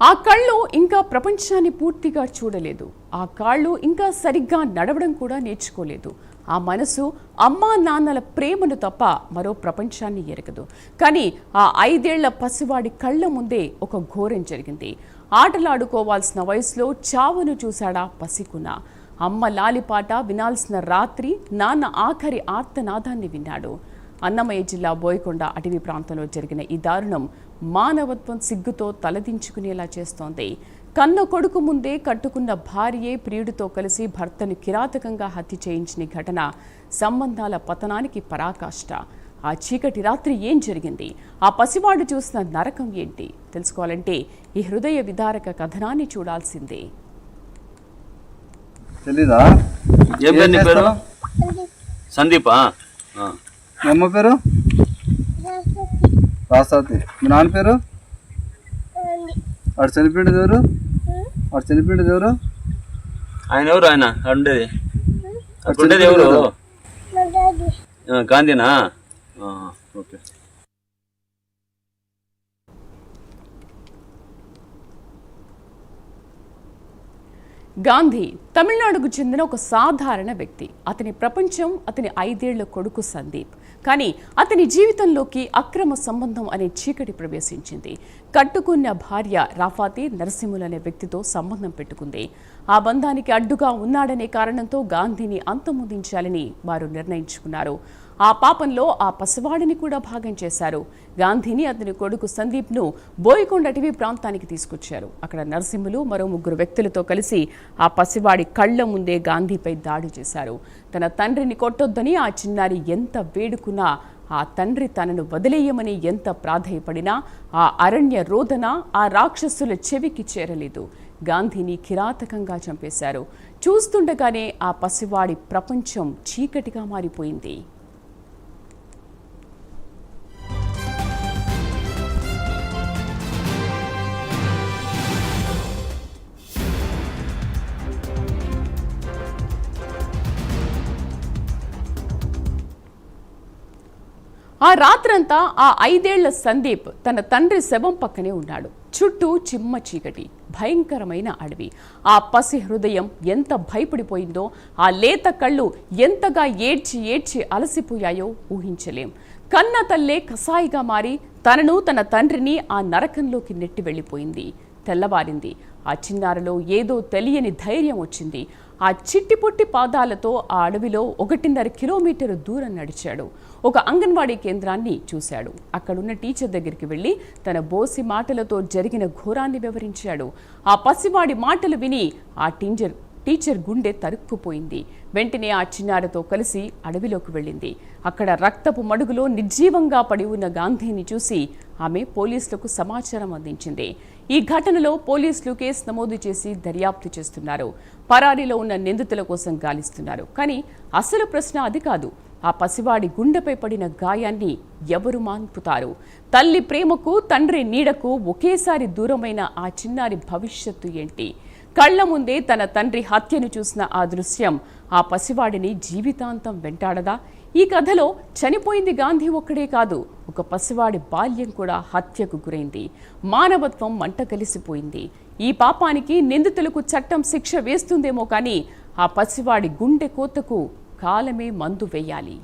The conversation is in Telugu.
ఆ కళ్ళు ఇంకా ప్రపంచాన్ని పూర్తిగా చూడలేదు. ఆ కాళ్ళు ఇంకా సరిగ్గా నడవడం కూడా నేర్చుకోలేదు. ఆ మనసు అమ్మా నాన్నల ప్రేమను తప్ప మరో ప్రపంచాన్ని ఎరగదు. కానీ ఆ 5 ఏళ్ల పసివాడి కళ్ళ ముందే ఒక ఘోరం జరిగింది. ఆటలాడుకోవాల్సిన వయసులో చావును చూశాడా పసికున. అమ్మ లాలిపాట వినాల్సిన రాత్రి నాన్న ఆఖరి ఆర్తనాదాన్ని విన్నాడు. అన్నమయ్య జిల్లా బోయకొండ అటవీ ప్రాంతంలో జరిగిన ఈ దారుణం మానవత్వం సిగ్గుతో తలదించుకునేలా చేస్తోంది. కన్న కొడుకు ముందే కట్టుకున్న భార్యే ప్రియుడితో కలిసి భర్తను కిరాతకంగా హత్య చేయించిన ఘటన సంబంధాల పతనానికి పరాకాష్ట. ఆ చీకటి రాత్రి ఏం జరిగింది? ఆ పసివాడు చూసిన నరకం ఏంటి? తెలుసుకోవాలంటే ఈ హృదయ విదారక కథనాన్ని చూడాల్సిందే. సందీపా? అమ్మ పేరు రాసాతి. మీ నాన్న పేరు? వాడు చనిపోయింది ఎవరు? ఆయన ఎవరు? ఆయన ఉండేది ఎవరు? గాంధీనా? ఓకే. గాంధీ తమిళనాడుకు చెందిన ఒక సాధారణ వ్యక్తి. అతని ప్రపంచం అతని 5 ఏళ్ల కొడుకు సందీప్. కానీ అతని జీవితంలోకి అక్రమ సంబంధం అనే చీకటి ప్రవేశించింది. కట్టుకున్న భార్య రాఫాతి నరసింహులనే వ్యక్తితో సంబంధం పెట్టుకుంది. ఆ బంధానికి అడ్డుగా ఉన్నాడనే కారణంతో గాంధీని అంతమొందించాలని వారు నిర్ణయించుకున్నారు. ఆ పాపంలో ఆ పసివాడిని కూడా భాగం చేశారు. గాంధీని అతని కొడుకు సందీప్ను బోయకొండ అటవీ ప్రాంతానికి తీసుకొచ్చారు. అక్కడ నరసింహులు మరో 3 వ్యక్తులతో కలిసి ఆ పసివాడి కళ్ల ముందే గాంధీపై దాడి చేశారు. తన తండ్రిని కొట్టొద్దని ఆ చిన్నారి ఎంత వేడుకున్నా, ఆ తండ్రి తనను వదిలేయమని ఎంత ప్రాధేయపడినా ఆ అరణ్య రోదన ఆ రాక్షసుల చెవికి చేరలేదు. గాంధీని కిరాతకంగా చంపేశారు. చూస్తుండగానే ఆ పసివాడి ప్రపంచం చీకటిగా మారిపోయింది. ఆ రాత్రంతా ఆ 5 ఏళ్ల సందీప్ తన తండ్రి శవం పక్కనే ఉన్నాడు. చుట్టూ చిమ్మ చీకటి, భయంకరమైన అడవి. ఆ పసి హృదయం ఎంత భయపడిపోయిందో, ఆ లేత కళ్ళు ఎంతగా ఏడ్చి అలసిపోయాయో ఊహించలేం. కన్న తల్లే కసాయిగా మారి తనను తన తండ్రిని ఆ నరకంలోకి నెట్టి వెళ్ళిపోయింది. తెల్లవారింది. ఆ చిన్నారిలో ఏదో తెలియని ధైర్యం వచ్చింది. ఆ చిట్టిపొట్టి పాదాలతో ఆ అడవిలో 1.5 కిలోమీటరు దూరం నడిచాడు. ఒక అంగన్వాడీ కేంద్రాన్ని చూశాడు. అక్కడున్న టీచర్ దగ్గరికి వెళ్ళి తన బోసి మాటలతో జరిగిన ఘోరాన్ని వివరించాడు. ఆ పసివాడి మాటలు విని ఆ టీచర్ గుండె తరుక్కుపోయింది. వెంటనే ఆ చిన్నారితో కలిసి అడవిలోకి వెళ్ళింది. అక్కడ రక్తపు మడుగులో నిర్జీవంగా పడి ఉన్న గాంధీని చూసి ఆమె పోలీసులకు సమాచారం అందించింది. ఈ ఘటనలో పోలీసులు కేసు నమోదు చేసి దర్యాప్తు చేస్తున్నారు. పరారీలో ఉన్న నిందితుల కోసం గాలిస్తున్నారు. కానీ అసలు ప్రశ్న అది కాదు. ఆ పసివాడి గుండెపై పడిన గాయాన్ని ఎవరు మాన్పుతారు? తల్లి ప్రేమకు తండ్రి నీడకు ఒకేసారి దూరమైన ఆ చిన్నారి భవిష్యత్తు ఏంటి? కళ్ల ముందే తన తండ్రి హత్యను చూసిన ఆ దృశ్యం ఆ పసివాడిని జీవితాంతం వెంటాడదా? ఈ కథలో చనిపోయింది గాంధీ ఒక్కడే కాదు, ఒక పసివాడి బాల్యం కూడా హత్యకు గురైంది. మానవత్వం మంట కలిసిపోయింది. ఈ పాపానికి నిందితులకు చట్టం శిక్ష వేస్తుందేమో కానీ ఆ పసివాడి గుండె కోతకు కాలమే మందు వేయాలి.